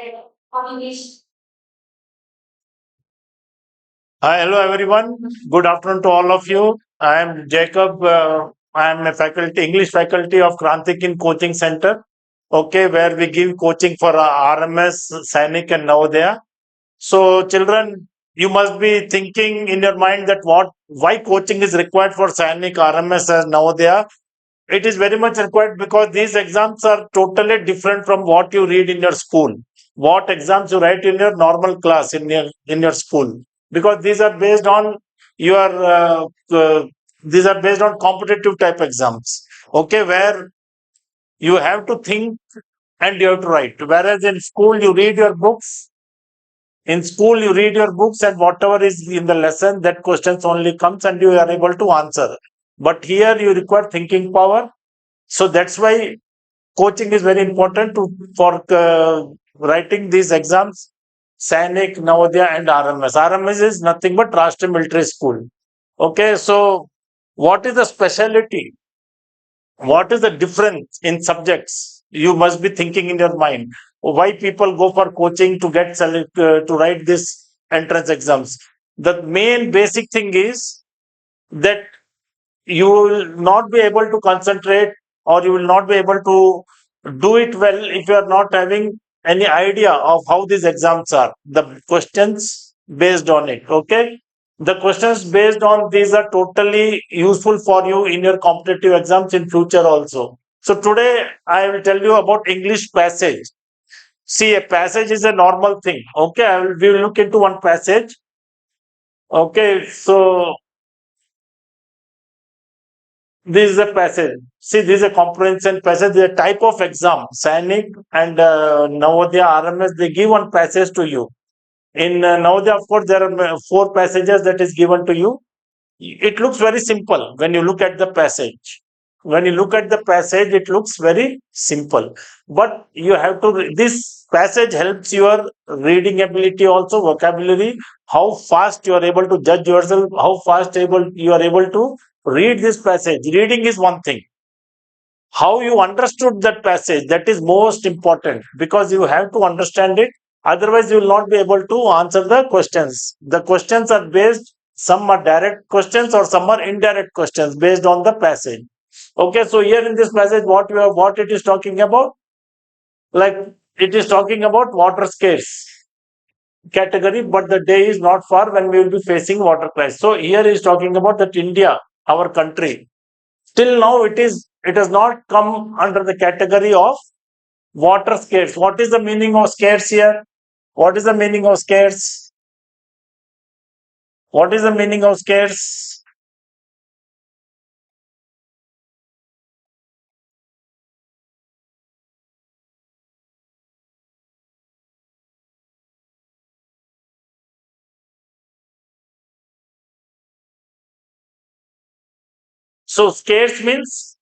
Hi, hello everyone. Good afternoon to all of you. I am Jacob. I am a faculty, English faculty of Krantikin Coaching Center. Okay, where we give coaching for RMS, Sainik, and Navodaya. So, children, you must be thinking in your mind that why coaching is required for Sainik, RMS, and Navodaya. It is very much required because these exams are totally different from what you read in your school. What exams you write in your normal class in your school, because these are based on your these are based on competitive type exams. Okay, where you have to think and you have to write. Whereas in school you read your books. In school you read your books and whatever is in the lesson, that questions only comes and you are able to answer. But here you require thinking power, so that's why coaching is very important for writing these exams. Sainik, Navodaya, and RMS. RMS is nothing but Rashtriya Military School. Okay, so what is the specialty? What is the difference in subjects? You must be thinking in your mind. Why people go for coaching to get to write this entrance exams? The main basic thing is that you will not be able to concentrate, or you will not be able to do it well if you are not having any idea of how these exams are, the questions based on it. Okay, the questions based on these are totally useful for you in your competitive exams in future also. So today I will tell you about English passage. See, a passage is a normal thing. Okay, we will look into one passage. Okay, so this is a passage. See, this is a comprehension passage. This is a type of exam. Sainik and Navodaya RMS, they give one passage to you. In Navodaya, of course, there are four passages that is given to you. It looks very simple when you look at the passage. When you look at the passage, it looks very simple. But you have to, this passage helps your reading ability also, vocabulary, how fast you are able to judge yourself, how fast you are able to read this passage. Reading is one thing. How you understood that passage, that is most important, because you have to understand it. Otherwise, you will not be able to answer the questions. The questions are based, some are direct questions or some are indirect questions based on the passage. Okay, so here in this passage, what it is talking about, like it is talking about water scarce category, but the day is not far when we will be facing water crisis. So here is talking about that India, our country, till now it has not come under the category of water scarce. What is the meaning of scarce here? What is the meaning of scarce? What is the meaning of scarce? So scarce means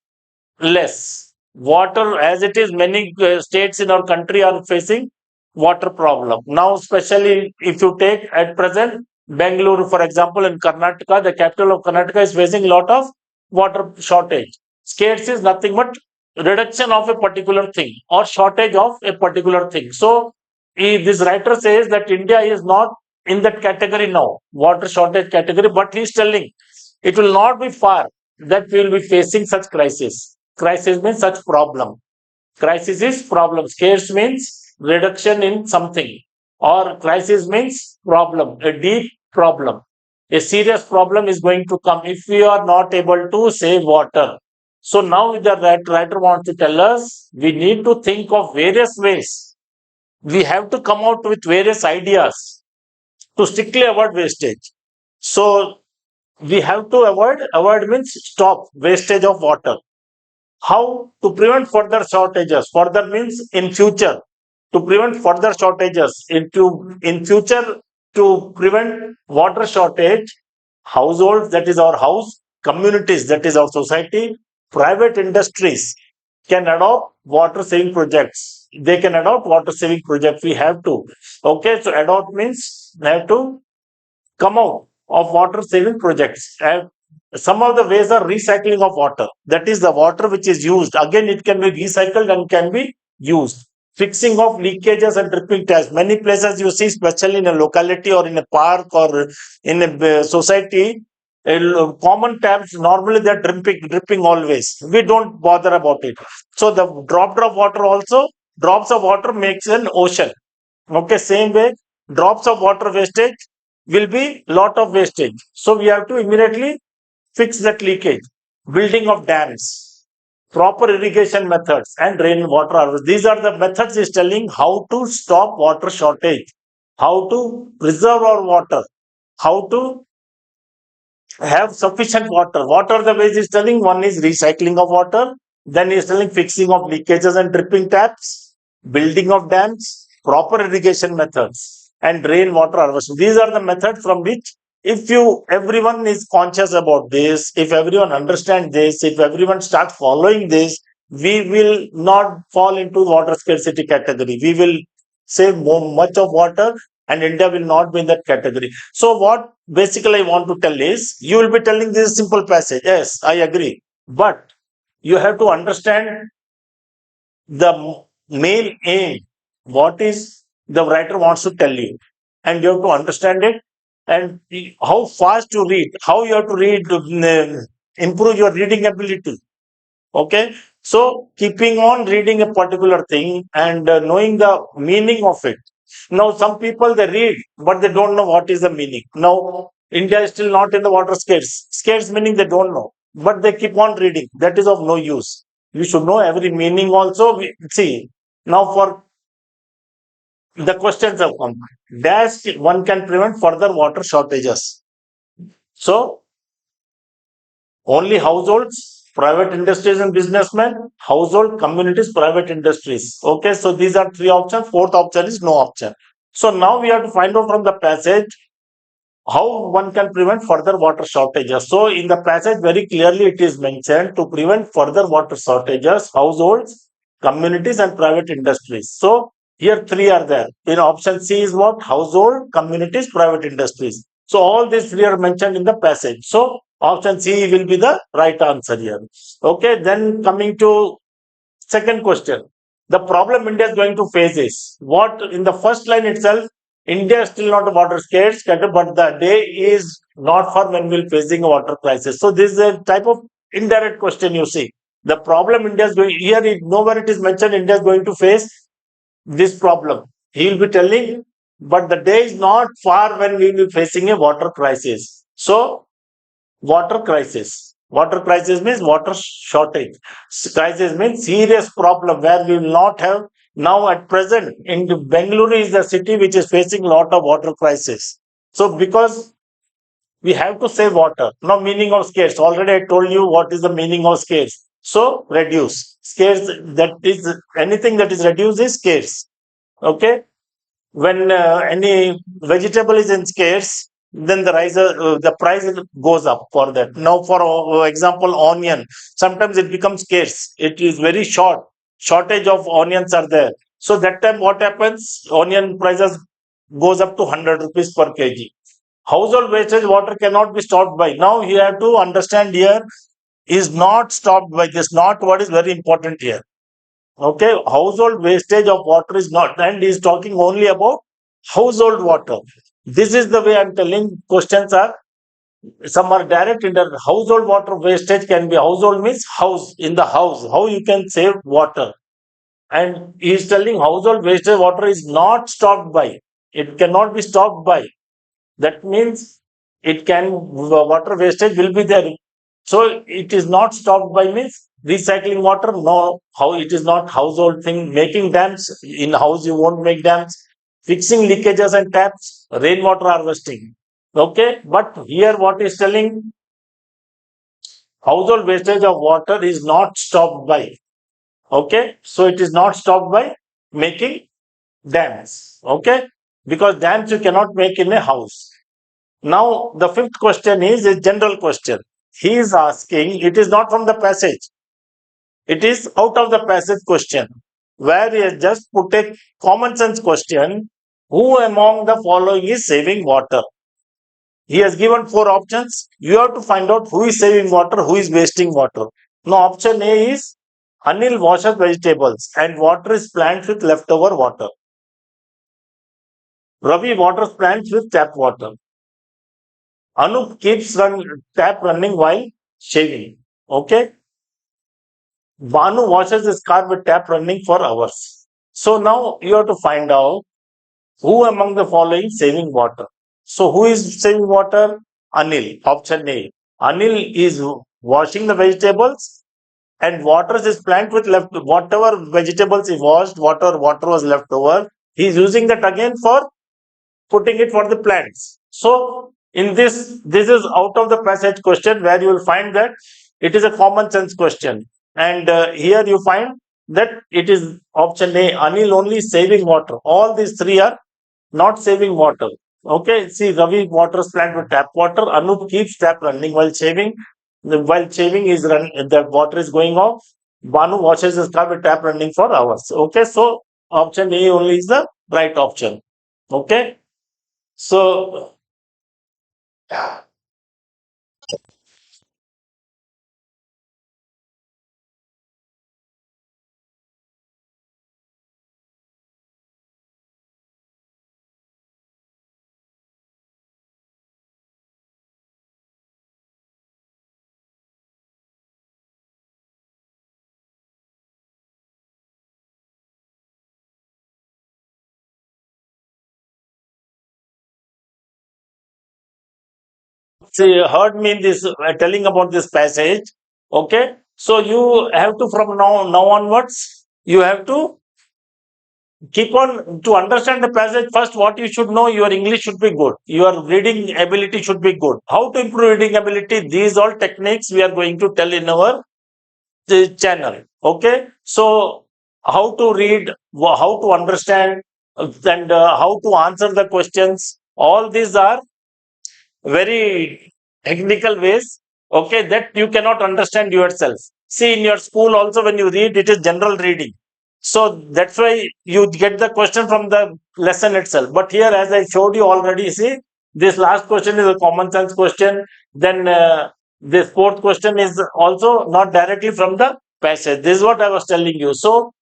less. Water, as it is, many states in our country are facing water problem. Now, especially if you take at present Bangalore, for example, in Karnataka, the capital of Karnataka is facing a lot of water shortage. Scarce is nothing but reduction of a particular thing or shortage of a particular thing. So, this writer says that India is not in that category now, water shortage category, but he is telling it will not be far that we will be facing such crisis. Crisis means such problem. Crisis is problem. Scarce means reduction in something. Or crisis means problem, a deep problem. A serious problem is going to come if we are not able to save water. So now the writer wants to tell us we need to think of various ways. We have to come out with various ideas to strictly avoid wastage. So we have to avoid means stop wastage of water. How to prevent further shortages? Further means in future. To prevent further shortages, in future, to prevent water shortage, households, that is our house, communities, that is our society, private industries can adopt water saving projects. They can adopt water saving projects. We have to. Okay, so adopt means we have to come out of water saving projects. And some of the ways are recycling of water. That is the water which is used. Again, it can be recycled and can be used. fixing of leakages and dripping taps. Many places you see, especially in a locality or in a park or in a society, common taps normally they're dripping always. We don't bother about it. So the drop water also, drops of water makes an ocean. Okay, same way, drops of water wastage will be lot of wastage. So we have to immediately fix that leakage. Building of dams, proper irrigation methods, and rainwater harvest. These are the methods is telling how to stop water shortage, how to preserve our water, how to have sufficient water. What are the ways is telling? One is recycling of water, then is telling fixing of leakages and dripping taps, building of dams, proper irrigation methods, and rainwater harvesting. These are the methods from which, if you everyone is conscious about this, if everyone understands this, if everyone starts following this, we will not fall into water scarcity category. We will save much of water, and India will not be in that category. So what basically I want to tell is, you will be telling this simple passage. Yes, I agree. But you have to understand the main aim. What is the writer wants to tell you? And you have to understand it. And how fast you read, how you have to read, improve your reading ability. Okay. So keeping on reading a particular thing and knowing the meaning of it. Now, some people they read, but they don't know what is the meaning. Now, India is still not in the water scarce. Scarce meaning they don't know, but they keep on reading. That is of no use. You should know every meaning also. See, now for the questions have come. Dash one can prevent further water shortages. So only households, private industries and businessmen, household, communities, private industries. Okay, so these are three options. Fourth option is no option. So now we have to find out from the passage how one can prevent further water shortages. So in the passage, very clearly it is mentioned to prevent further water shortages, households, communities, and private industries. So here three are there. In option C is what? Household, communities, private industries. So all these three are mentioned in the passage. So option C will be the right answer here. Okay, then coming to second question. The problem India is going to face is what? In the first line itself, India is still not a water scarce country, but the day is not far when we'll facing a water crisis. So this is a type of indirect question you see. The problem India is going here, nowhere it is mentioned India is going to face this problem. He will be telling, but the day is not far when we will be facing a water crisis. So water crisis. Water crisis means water shortage. Crisis means serious problem where we will not have. Now at present in Bengaluru is the city which is facing lot of water crisis. So because we have to save water. Now meaning of scarce. Already I told you what is the meaning of scarce. So reduce. Scarce, that is anything that is reduced is scarce. Okay. When any vegetable is in scarce, then the price goes up for that. Now, for example, onion, sometimes it becomes scarce. It is very shortage of onions are there. So that time, what happens? Onion prices goes up to 100 rupees per kg. Household wastage water cannot be stopped by. Now you have to understand here is not stopped by this. Not what is very important here. Okay, household wastage of water is not, and he's talking only about household water. This is the way I'm telling. Questions are some are direct in the household water wastage can be household means house in the house. How you can save water, and he's telling household wastage water is not stopped by. It cannot be stopped by. That means it can water wastage will be there. So it is not stopped by means recycling water. No, how it is not household thing. Making dams in house you won't make dams. Fixing leakages and taps, rainwater harvesting. Okay, but here what is telling household wastage of water is not stopped by. Okay, so it is not stopped by making dams. Okay, because dams you cannot make in a house. Now, the fifth question is a general question. He is asking, it is not from the passage, it is out of the passage question, where he has just put a common sense question. Who among the following is saving water? He has given four options. You have to find out who is saving water, who is wasting water. Now, option A is Anil washes vegetables and waters plants with leftover water. Ravi waters plants with tap water. Anup keeps tap running while shaving. Okay. Banu washes his car with tap running for hours. So now you have to find out who among the following saving water. So who is saving water? Anil. Option A. Anil is washing the vegetables and waters his plant with left whatever vegetables he washed, water was left over. He is using that again for putting it for the plants. So in this is out of the passage question where you will find that it is a common sense question. And here you find that it is option A, Anil only saving water. All these three are not saving water. Okay, see, Ravi waters plant with tap water. Anup keeps tap running while shaving. While shaving is the water is going off. Banu washes his car with tap running for hours. Okay, so option A only is the right option. Okay, so see, heard me this telling about this passage. Okay, so you have to from now onwards you have to keep on to understand the passage. First, what you should know, your English should be good, your reading ability should be good. How to improve reading ability? These all techniques we are going to tell in our channel. Okay, so how to read, how to understand, and how to answer the questions, all these are very technical ways, okay, that you cannot understand yourself. See, in your school also when you read, it is general reading, so that's why you get the question from the lesson itself. But here, as I showed you already, see, this last question is a common sense question. Then this fourth question is also not directly from the passage. This is what I was telling you. So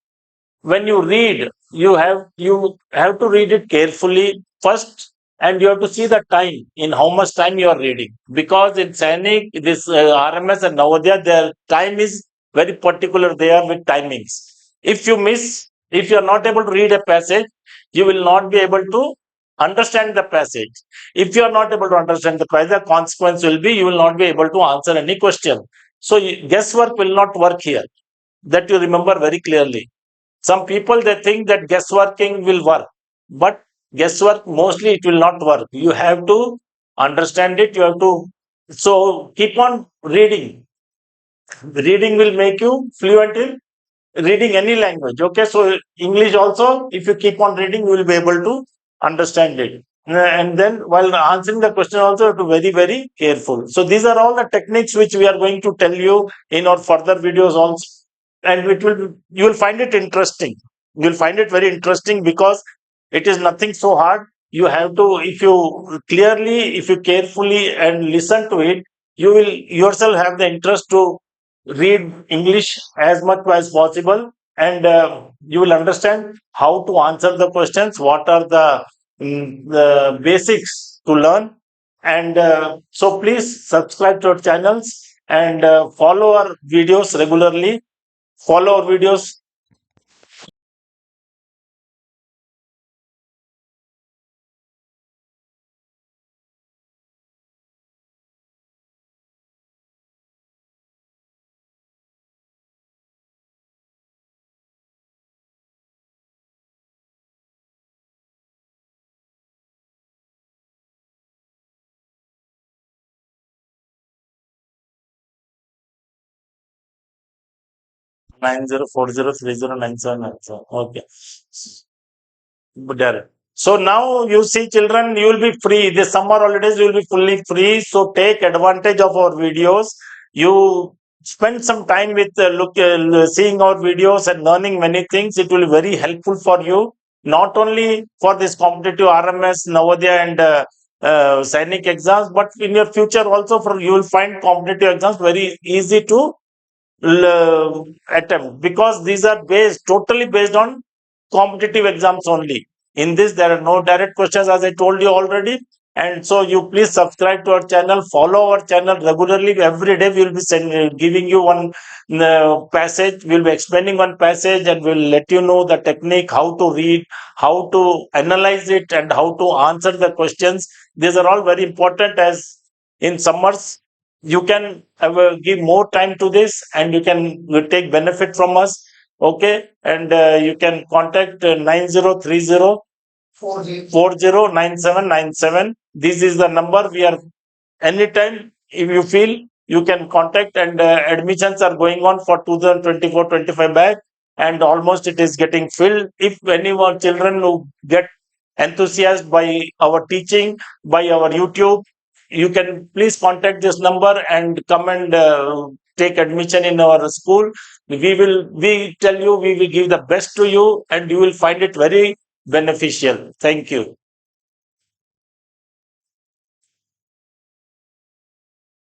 when you read, you have to read it carefully first, and you have to see the time, in how much time you are reading, because in Sainik, this RMS and Navodaya, their time is very particular. They are with timings. If you miss, if you are not able to read a passage, you will not be able to understand the passage. If you are not able to understand the passage, the consequence will be you will not be able to answer any question. So guesswork will not work here. That you remember very clearly. Some people they think that guessworking will work, but guesswork mostly it will not work. You have to understand it. You have to, so keep on reading. Reading will make you fluent in reading any language. Okay, so English also, if you keep on reading, you will be able to understand it. And then while answering the question, also you have to very, very careful. So these are all the techniques which we are going to tell you in our further videos also. And it will you will find it interesting. You'll find it very interesting because it is nothing so hard. You have to, if you clearly, if you carefully and listen to it, you will yourself have the interest to read English as much as possible, and you will understand how to answer the questions, what are the basics to learn. And so please subscribe to our channels and follow our videos regularly. Follow our videos. 9040309797. Okay. Direct. So now you see, children, you will be free. This summer holidays, you will be fully free. So take advantage of our videos. You spend some time with seeing our videos and learning many things. It will be very helpful for you, not only for this competitive RMS, Navodaya, and Sainik exams, but in your future also. For you will find competitive exams very easy to attempt, because these are totally based on competitive exams only. In this, there are no direct questions, as I told you already. And so you please subscribe to our channel, follow our channel regularly. Every day we will be giving you one passage. We'll be explaining one passage, and we'll let you know the technique, how to read, how to analyze it, and how to answer the questions. These are all very important, as in summers you can give more time to this, and you can take benefit from us. Okay, and you can contact 9030 409797. This is the number. We are anytime, if you feel, you can contact. And admissions are going on for 2024-25 batch, and almost it is getting filled. If any more children who get enthusiastic by our teaching, by our YouTube, you can please contact this number and come and take admission in our school. We tell you, we will give the best to you, and you will find it very beneficial. Thank you.